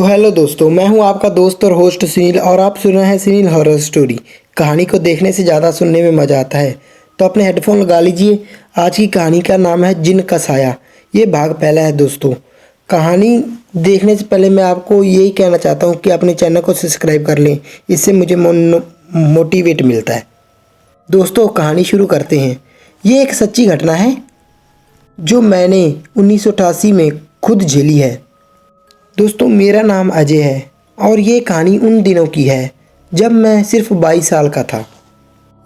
तो हेलो दोस्तों, मैं हूं आपका दोस्त और होस्ट सुनील और आप सुन रहे हैं सुनील हॉरर स्टोरी। कहानी को देखने से ज़्यादा सुनने में मज़ा आता है, तो अपने हेडफोन लगा लीजिए। आज की कहानी का नाम है जिन का साया। ये भाग पहला है दोस्तों। कहानी देखने से पहले मैं आपको यही कहना चाहता हूँ कि अपने चैनल को सब्सक्राइब कर लें, इससे मुझे मोटिवेट मिलता है। दोस्तों कहानी शुरू करते हैं। ये एक सच्ची घटना है जो मैंने 1988 में खुद झेली है। दोस्तों मेरा नाम अजय है और ये कहानी उन दिनों की है जब मैं सिर्फ 22 साल का था।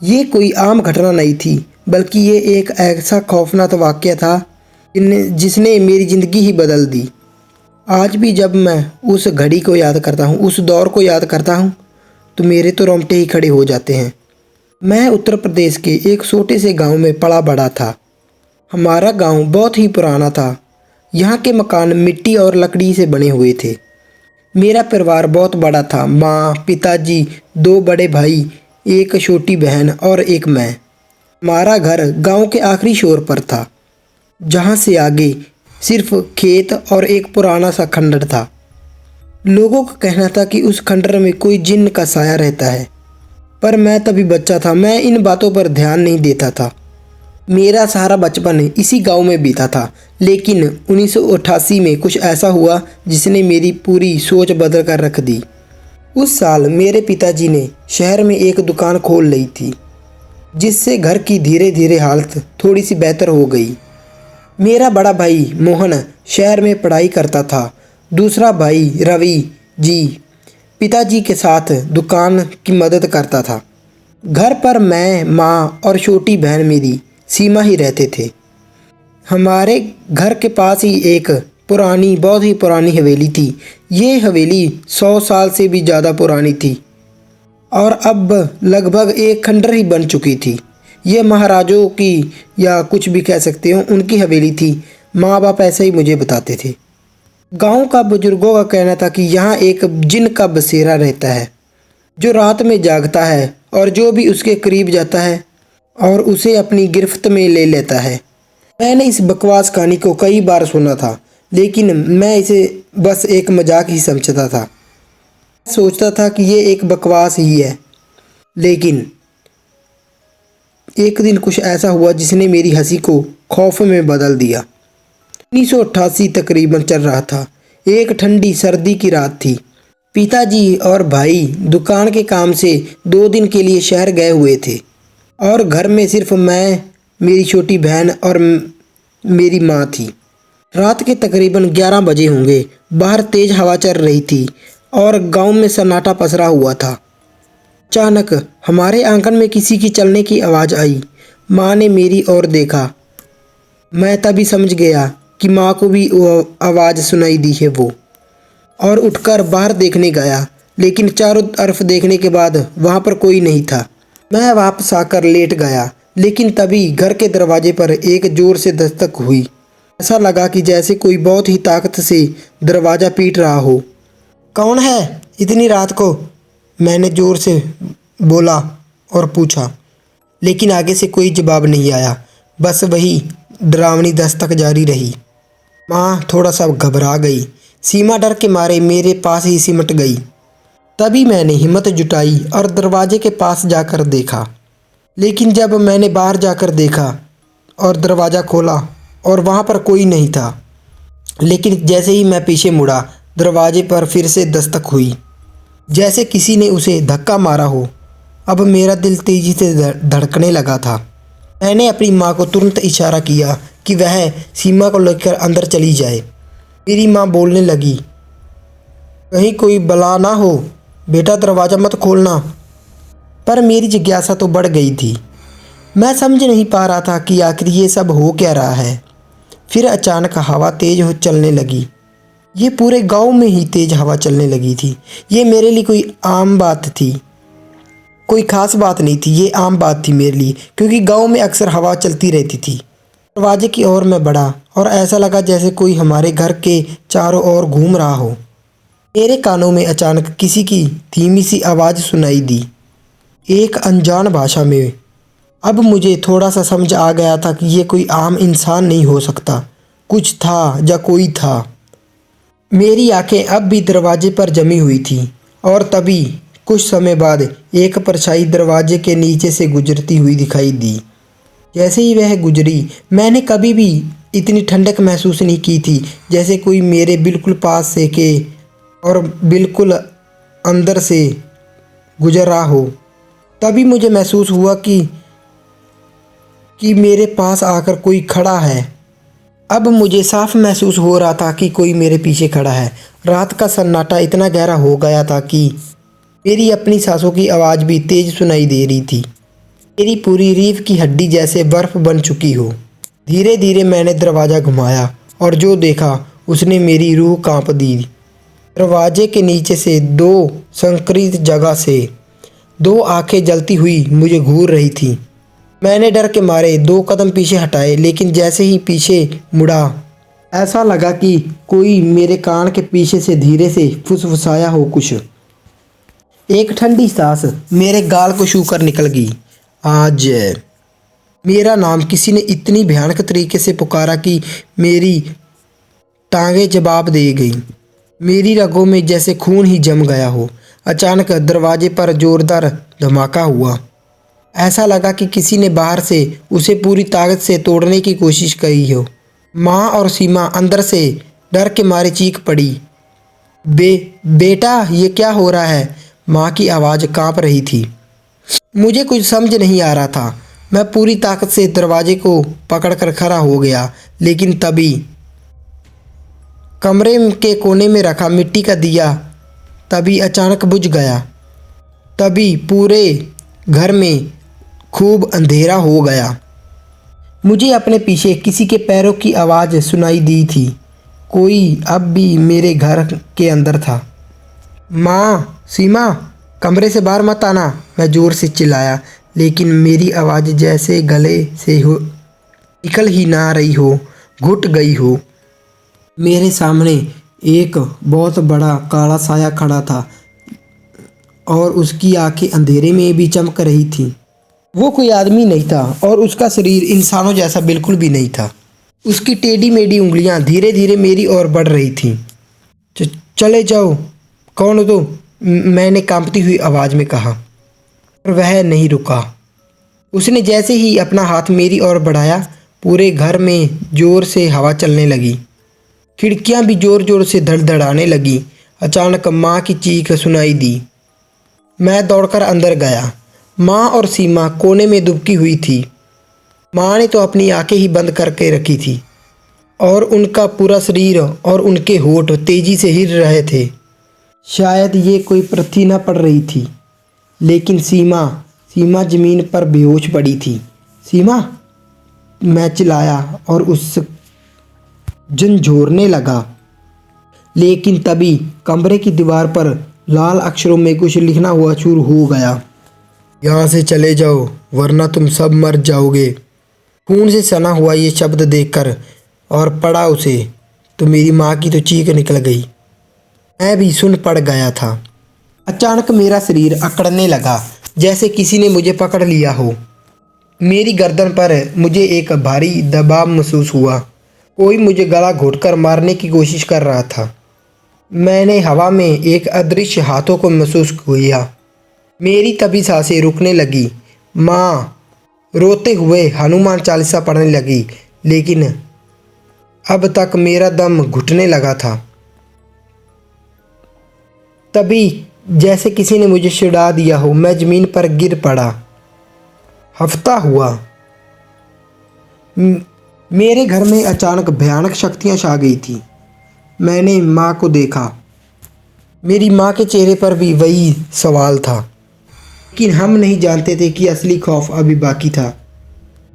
ये कोई आम घटना नहीं थी, बल्कि ये एक ऐसा खौफनाक वाक़या था जिसने मेरी ज़िंदगी ही बदल दी। आज भी जब मैं उस घड़ी को याद करता हूँ, उस दौर को याद करता हूँ, तो मेरे तो रोंगटे ही खड़े हो जाते हैं। मैं उत्तर प्रदेश के एक छोटे से गांव में पला बड़ा था। हमारा गांव बहुत ही पुराना था। यहाँ के मकान मिट्टी और लकड़ी से बने हुए थे। मेरा परिवार बहुत बड़ा था। माँ, पिताजी, 2 बड़े भाई, एक छोटी बहन और एक मैं। हमारा घर गांव के आखिरी छोर पर था, जहाँ से आगे सिर्फ खेत और एक पुराना सा खंडर था। लोगों का कहना था कि उस खंडर में कोई जिन्न का साया रहता है, पर मैं तभी बच्चा था, मैं इन बातों पर ध्यान नहीं देता था। मेरा सारा बचपन इसी गांव में बीता था, लेकिन 1988 में कुछ ऐसा हुआ जिसने मेरी पूरी सोच बदल कर रख दी। उस साल मेरे पिताजी ने शहर में एक दुकान खोल ली थी, जिससे घर की धीरे धीरे हालत थोड़ी सी बेहतर हो गई। मेरा बड़ा भाई मोहन शहर में पढ़ाई करता था। दूसरा भाई रवि जी पिताजी के साथ दुकान की मदद करता था। घर पर मैं, माँ और छोटी बहन मेरी सीमा ही रहते थे। हमारे घर के पास ही एक बहुत ही पुरानी हवेली थी। ये हवेली 100 साल से भी ज़्यादा पुरानी थी और अब लगभग एक खंडर ही बन चुकी थी। ये महाराजों की, या कुछ भी कह सकते हो, उनकी हवेली थी। माँ बाप ऐसे ही मुझे बताते थे। गांव का बुजुर्गों का कहना था कि यहाँ एक जिन का बसेरा रहता है, जो रात में जागता है और जो भी उसके करीब जाता है और उसे अपनी गिरफ्त में ले लेता है। मैंने इस बकवास कहानी को कई बार सुना था, लेकिन मैं इसे बस एक मजाक ही समझता था। सोचता था कि ये एक बकवास ही है, लेकिन एक दिन कुछ ऐसा हुआ जिसने मेरी हंसी को खौफ में बदल दिया। 1988 तकरीबन चल रहा था। एक ठंडी सर्दी की रात थी। पिताजी और भाई दुकान के काम से 2 दिन के लिए शहर गए हुए थे और घर में सिर्फ मैं, मेरी छोटी बहन और मेरी माँ थी। रात के तकरीबन 11 बजे होंगे। बाहर तेज हवा चल रही थी और गांव में सन्नाटा पसरा हुआ था। अचानक हमारे आंगन में किसी की चलने की आवाज़ आई। माँ ने मेरी ओर देखा। मैं तभी समझ गया कि माँ को भी वो आवाज़ सुनाई दी है और उठकर बाहर देखने गया, लेकिन चारों तरफ देखने के बाद वहाँ पर कोई नहीं था। मैं वापस आकर लेट गया, लेकिन तभी घर के दरवाजे पर एक ज़ोर से दस्तक हुई। ऐसा लगा कि जैसे कोई बहुत ही ताकत से दरवाज़ा पीट रहा हो। कौन है इतनी रात को? मैंने ज़ोर से बोला और पूछा, लेकिन आगे से कोई जवाब नहीं आया। बस वही डरावनी दस्तक जारी रही। माँ थोड़ा सा घबरा गई। सीमा डर के मारे मेरे पास ही सिमट गई। तभी मैंने हिम्मत जुटाई और दरवाजे के पास जाकर देखा, लेकिन जब मैंने बाहर जाकर देखा और दरवाज़ा खोला और वहाँ पर कोई नहीं था। लेकिन जैसे ही मैं पीछे मुड़ा, दरवाजे पर फिर से दस्तक हुई, जैसे किसी ने उसे धक्का मारा हो। अब मेरा दिल तेज़ी से धड़कने लगा था। मैंने अपनी माँ को तुरंत इशारा किया कि वह सीमा को लेकर अंदर चली जाए। मेरी माँ बोलने लगी, कहीं कोई बला ना हो, बेटा दरवाज़ा मत खोलना। पर मेरी जिज्ञासा तो बढ़ गई थी। मैं समझ नहीं पा रहा था कि आखिर ये सब हो क्या रहा है। फिर अचानक हवा तेज हो चलने लगी। ये पूरे गांव में ही तेज हवा चलने लगी थी। ये मेरे लिए कोई आम बात थी, कोई ख़ास बात नहीं थी। ये आम बात थी मेरे लिए, क्योंकि गांव में अक्सर हवा चलती रहती थी। दरवाजे की ओर मैं बढ़ा और ऐसा लगा जैसे कोई हमारे घर के चारों ओर घूम रहा हो। मेरे कानों में अचानक किसी की धीमी सी आवाज़ सुनाई दी, एक अनजान भाषा में। अब मुझे थोड़ा सा समझ आ गया था कि ये कोई आम इंसान नहीं हो सकता, कुछ था या कोई था। मेरी आंखें अब भी दरवाजे पर जमी हुई थीं और तभी कुछ समय बाद एक परछाई दरवाजे के नीचे से गुजरती हुई दिखाई दी। जैसे ही वह गुजरी, मैंने कभी भी इतनी ठंडक महसूस नहीं की थी, जैसे कोई मेरे बिल्कुल पास से के और बिल्कुल अंदर से गुजर रहा हो। तभी मुझे महसूस हुआ कि मेरे पास आकर कोई खड़ा है। अब मुझे साफ महसूस हो रहा था कि कोई मेरे पीछे खड़ा है। रात का सन्नाटा इतना गहरा हो गया था कि मेरी अपनी सांसों की आवाज़ भी तेज सुनाई दे रही थी। मेरी पूरी रीढ़ की हड्डी जैसे बर्फ बन चुकी हो। धीरे धीरे मैंने दरवाज़ा घुमाया और जो देखा उसने मेरी रूह कांप दी। दरवाजे के नीचे से दो संकीर्ण जगह से दो आंखें जलती हुई मुझे घूर रही थी। मैंने डर के मारे 2 कदम पीछे हटाए, लेकिन जैसे ही पीछे मुड़ा, ऐसा लगा कि कोई मेरे कान के पीछे से धीरे से फुसफुसाया हो कुछ। एक ठंडी सांस मेरे गाल को छू कर निकल गई। आज मेरा नाम किसी ने इतनी भयानक तरीके से पुकारा कि मेरी टांगें जवाब दे गई। मेरी रगों में जैसे खून ही जम गया हो। अचानक दरवाजे पर जोरदार धमाका हुआ। ऐसा लगा कि किसी ने बाहर से उसे पूरी ताकत से तोड़ने की कोशिश की हो। माँ और सीमा अंदर से डर के मारे चीख पड़ी। बेटा, ये क्या हो रहा है? माँ की आवाज़ कांप रही थी। मुझे कुछ समझ नहीं आ रहा था। मैं पूरी ताकत से दरवाजे को पकड़कर खड़ा हो गया, लेकिन तभी कमरे के कोने में रखा मिट्टी का दिया तभी अचानक बुझ गया। तभी पूरे घर में खूब अंधेरा हो गया। मुझे अपने पीछे किसी के पैरों की आवाज़ सुनाई दी थी। कोई अब भी मेरे घर के अंदर था। माँ, सीमा, कमरे से बाहर मत आना, मैं ज़ोर से चिल्लाया, लेकिन मेरी आवाज़ जैसे गले से निकल ही ना रही हो, घुट गई हो। मेरे सामने एक बहुत बड़ा काला साया खड़ा था और उसकी आंखें अंधेरे में भी चमक रही थीं। वो कोई आदमी नहीं था और उसका शरीर इंसानों जैसा बिल्कुल भी नहीं था। उसकी टेढ़ी मेढ़ी उंगलियां धीरे धीरे मेरी ओर बढ़ रही थीं। चले जाओ। कौन हो तुम? मैंने कांपती हुई आवाज़ में कहा। और वह नहीं रुका। उसने जैसे ही अपना हाथ मेरी ओर बढ़ाया, पूरे घर में ज़ोर से हवा चलने लगी। खिड़कियां भी ज़ोर ज़ोर से धड़धड़ाने लगी। अचानक माँ की चीख सुनाई दी। मैं दौड़कर अंदर गया। माँ और सीमा कोने में दुबकी हुई थी। माँ ने तो अपनी आंखें ही बंद करके रखी थी और उनका पूरा शरीर और उनके होंठ तेजी से हिल रहे थे। शायद ये कोई पृथ्वी न पड़ रही थी। लेकिन सीमा ज़मीन पर बेहोश पड़ी थी। सीमा, मैं चिल्लाया और उस झंझोरने लगा। लेकिन तभी कमरे की दीवार पर लाल अक्षरों में कुछ लिखना हुआ शुरू हो गया। यहाँ से चले जाओ वरना तुम सब मर जाओगे। खून से सना हुआ ये शब्द देखकर और पढ़ा उसे तो मेरी माँ की तो चीख निकल गई। मैं भी सुन पड़ गया था। अचानक मेरा शरीर अकड़ने लगा, जैसे किसी ने मुझे पकड़ लिया हो। मेरी गर्दन पर मुझे एक भारी दबाव महसूस हुआ। कोई मुझे गला घोंटकर मारने की कोशिश कर रहा था। मैंने हवा में एक अदृश्य हाथों को महसूस किया। मेरी तभी सांसें रुकने लगी। माँ रोते हुए हनुमान चालीसा पढ़ने लगी, लेकिन अब तक मेरा दम घुटने लगा था। तभी जैसे किसी ने मुझे छिड़ा दिया हो, मैं ज़मीन पर गिर पड़ा। हफ्ता हुआ। मेरे घर में अचानक भयानक शक्तियाँ छा गई थी। मैंने माँ को देखा। मेरी माँ के चेहरे पर भी वही सवाल था, लेकिन हम नहीं जानते थे कि असली खौफ अभी बाकी था।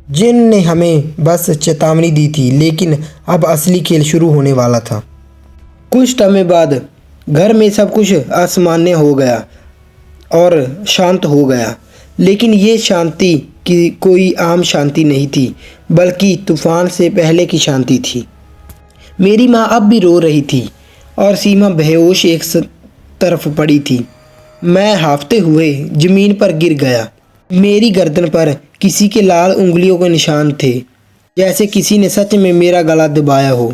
जिन ने हमें बस चेतावनी दी थी, लेकिन अब असली खेल शुरू होने वाला था। कुछ समय बाद घर में सब कुछ असामान्य हो गया और शांत हो गया। लेकिन ये शांति की कोई आम शांति नहीं थी, बल्कि तूफान से पहले की शांति थी। मेरी माँ अब भी रो रही थी और सीमा बेहोश एक तरफ पड़ी थी। मैं हांफते हुए ज़मीन पर गिर गया। मेरी गर्दन पर किसी के लाल उंगलियों के निशान थे, जैसे किसी ने सच में मेरा गला दबाया हो।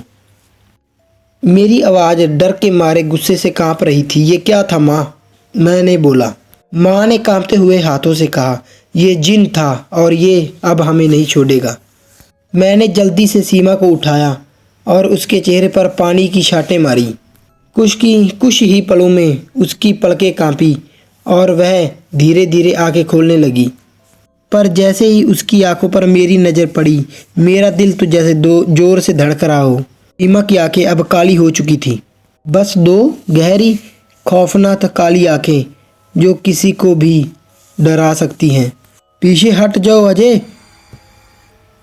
मेरी आवाज़ डर के मारे गुस्से से कांप रही थी। ये क्या था माँ? मैंने बोला। माँ ने कांपते हुए हाथों से कहा, ये जिन था और ये अब हमें नहीं छोड़ेगा। मैंने जल्दी से सीमा को उठाया और उसके चेहरे पर पानी की छांटें मारी। कुछ ही पलों में उसकी पलकें कांपी और वह धीरे धीरे आंखें खोलने लगी। पर जैसे ही उसकी आंखों पर मेरी नज़र पड़ी, मेरा दिल तो जैसे दो जोर से धड़क रहा हो। सीमा की आंखें अब काली हो चुकी थी, बस दो गहरी खौफनाक काली आंखें जो किसी को भी डरा सकती हैं। पीछे हट जाओ अजय,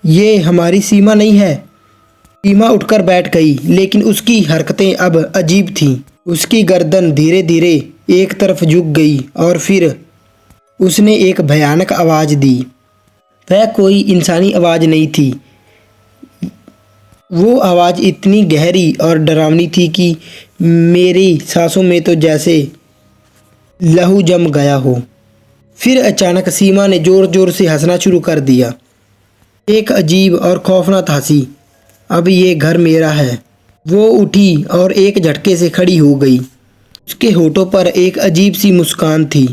ये हमारी सीमा नहीं है। सीमा उठकर बैठ गई, लेकिन उसकी हरकतें अब अजीब थीं। उसकी गर्दन धीरे धीरे एक तरफ झुक गई और फिर उसने एक भयानक आवाज़ दी। वह कोई इंसानी आवाज़ नहीं थी। वो आवाज़ इतनी गहरी और डरावनी थी कि मेरी सांसों में तो जैसे लहू जम गया हो। फिर अचानक सीमा ने ज़ोर ज़ोर से हंसना शुरू कर दिया, एक अजीब और खौफनाक हंसी। अब ये घर मेरा है। वो उठी और एक झटके से खड़ी हो गई। उसके होठों पर एक अजीब सी मुस्कान थी।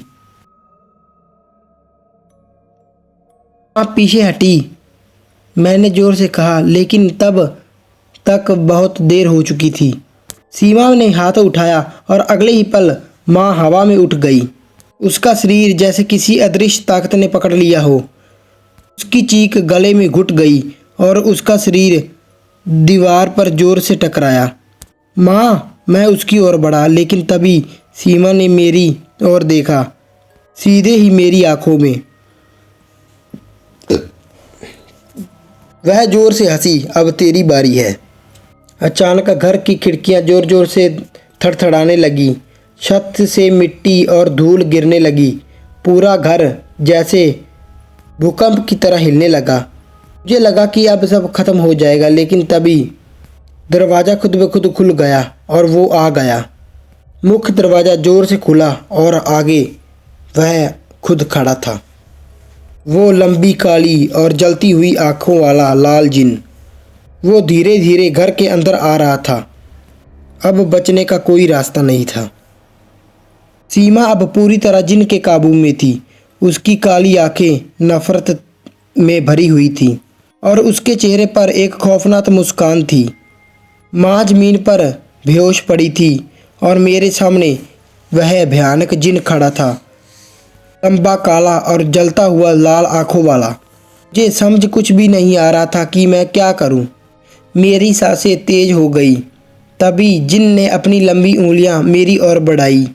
आप पीछे हटी, मैंने जोर से कहा, लेकिन तब तक बहुत देर हो चुकी थी। सीमा ने हाथ उठाया और अगले ही पल माँ हवा में उठ गई। उसका शरीर जैसे किसी अदृश्य ताकत ने पकड़ लिया हो। उसकी चीख गले में घुट गई और उसका शरीर दीवार पर जोर से टकराया। माँ, मैं उसकी ओर बढ़ा, लेकिन तभी सीमा ने मेरी ओर देखा, सीधे ही मेरी आंखों में। वह जोर से हंसी, अब तेरी बारी है। अचानक घर की खिड़कियां जोर जोर से थड़थड़ाने लगी। छत से मिट्टी और धूल गिरने लगी। पूरा घर जैसे भूकंप की तरह हिलने लगा। मुझे लगा कि अब सब खत्म हो जाएगा, लेकिन तभी दरवाज़ा खुद ब खुद खुल गया और वो आ गया। मुख्य दरवाज़ा जोर से खुला और आगे वह खुद खड़ा था। वो लंबी काली और जलती हुई आंखों वाला लाल जिन। वो धीरे धीरे घर के अंदर आ रहा था। अब बचने का कोई रास्ता नहीं था। सीमा अब पूरी तरह जिन के काबू में थी। उसकी काली आंखें नफरत में भरी हुई थी और उसके चेहरे पर एक खौफनाक मुस्कान थी। माँ जमीन पर बेहोश पड़ी थी और मेरे सामने वह भयानक जिन खड़ा था, लंबा, काला और जलता हुआ लाल आंखों वाला। मुझे समझ कुछ भी नहीं आ रहा था कि मैं क्या करूं। मेरी सांसें तेज हो गई। तभी जिन ने अपनी लंबी उंगलियां मेरी ओर बढ़ाई।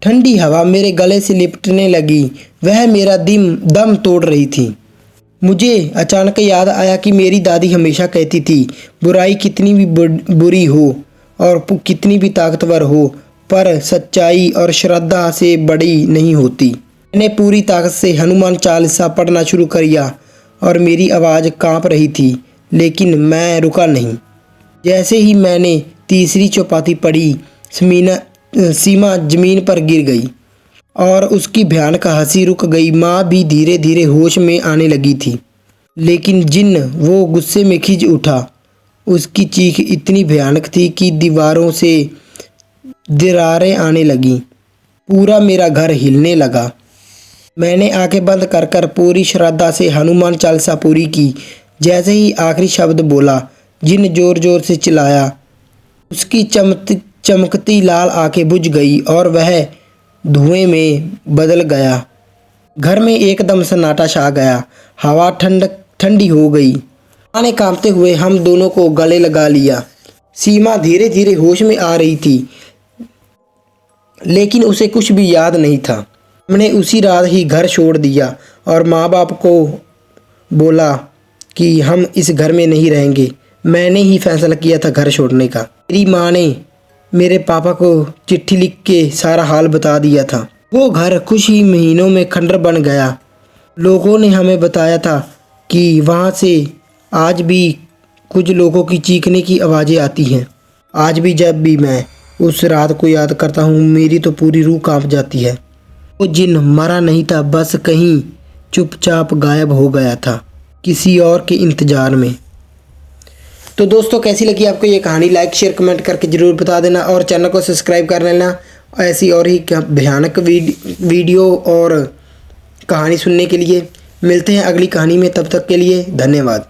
ठंडी हवा मेरे गले से लिपटने लगी। वह मेरा दम तोड़ रही थी। मुझे अचानक याद आया कि मेरी दादी हमेशा कहती थी, बुराई कितनी भी बुरी हो और कितनी भी ताकतवर हो, पर सच्चाई और श्रद्धा से बड़ी नहीं होती। मैंने पूरी ताकत से हनुमान चालीसा पढ़ना शुरू किया और मेरी आवाज़ कांप रही थी, लेकिन मैं रुका नहीं। जैसे ही मैंने तीसरी चौपाई पढ़ी, सीमा जमीन पर गिर गई और उसकी भयानक हंसी रुक गई। माँ भी धीरे धीरे होश में आने लगी थी, लेकिन जिन वो गुस्से में खिंच उठा। उसकी चीख इतनी भयानक थी कि दीवारों से दरारें आने लगीं। पूरा मेरा घर हिलने लगा। मैंने आंखें बंद कर कर पूरी श्रद्धा से हनुमान चालीसा पूरी की। जैसे ही आखिरी शब्द बोला, जिन जोर जोर से चिल्लाया। उसकी चमकती लाल आंखें बुझ गई और वह धुएं में बदल गया। घर में एकदम सन्नाटा छा गया। हवा ठंडी हो गई। माँ ने कांपते हुए हम दोनों को गले लगा लिया। सीमा धीरे धीरे होश में आ रही थी, लेकिन उसे कुछ भी याद नहीं था। हमने उसी रात ही घर छोड़ दिया और माँ बाप को बोला कि हम इस घर में नहीं रहेंगे। मैंने ही फैसला किया था घर छोड़ने का। मेरी माँ ने मेरे पापा को चिट्ठी लिख के सारा हाल बता दिया था। वो घर कुछ ही महीनों में खंडर बन गया। लोगों ने हमें बताया था कि वहाँ से आज भी कुछ लोगों की चीखने की आवाज़ें आती हैं। आज भी जब भी मैं उस रात को याद करता हूँ, मेरी तो पूरी रूह कांप जाती है। वो जिन मरा नहीं था, बस कहीं चुपचाप गायब हो गया था, किसी और के इंतज़ार में। तो दोस्तों कैसी लगी आपको ये कहानी, लाइक शेयर कमेंट करके ज़रूर बता देना और चैनल को सब्सक्राइब कर लेना। ऐसी और ही भयानक वीडियो और कहानी सुनने के लिए मिलते हैं अगली कहानी में। तब तक के लिए धन्यवाद।